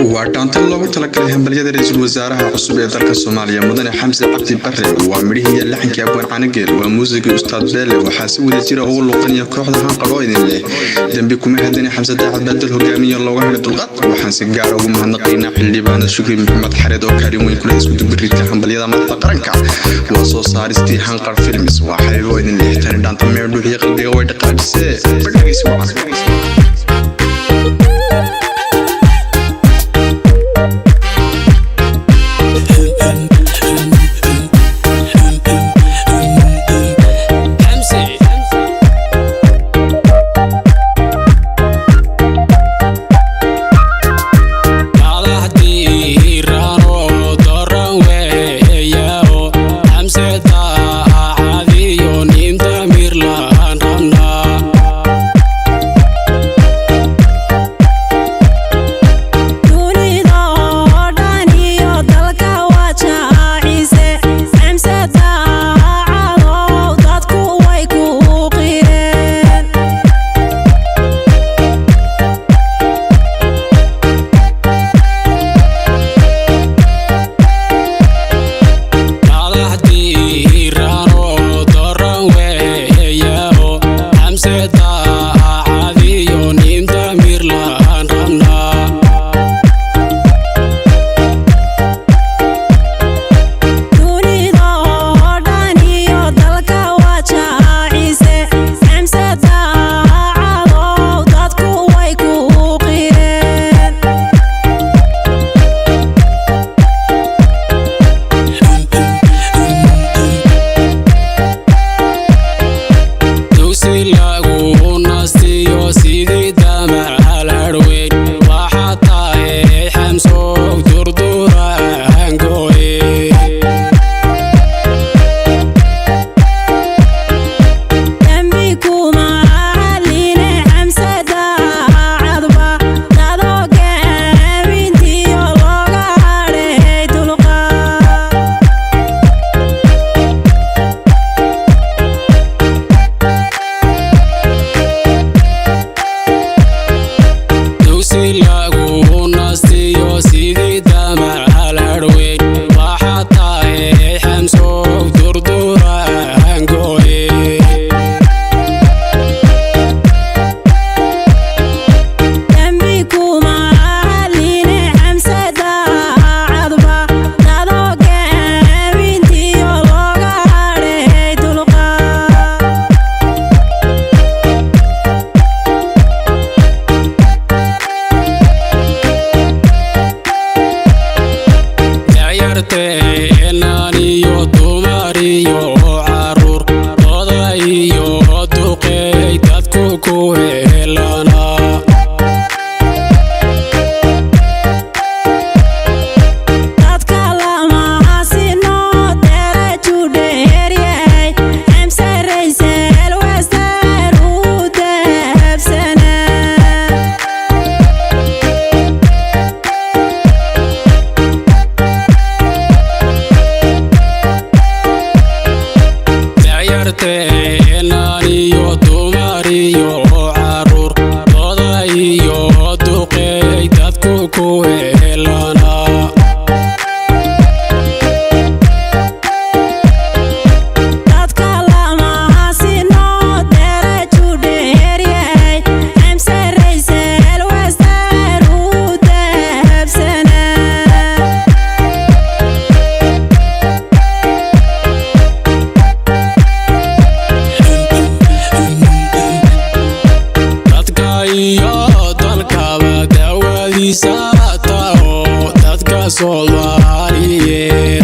وعطانتين لوgu talagalay hambaliyada ra'iisul wasaaraha cusub ee dalka Soomaaliya mudane Xamse Cabdi Barre waa midhihii laxanka abwaan Canageel waa muusiga Ustaad Beele waxa si wada jira ugu luqaniya kooxda hanqaro idin leh dambi kuma hadana Xamse Daacad badal hogaamiye looga helay dulqaad waxaan si gaar ah ugu mahadnaqaynaa xildhibaan Shukri Maxamed Xareed oo kaalin weyn ku leh isku dubridka hambaliyada madaxda qaranka waa soo saaristii hanqar films waxay oo idin leh tan dhaanta meelduu iyo qalbiga way dhaqaajisay badhagaysi Dadka Soomaaliyeed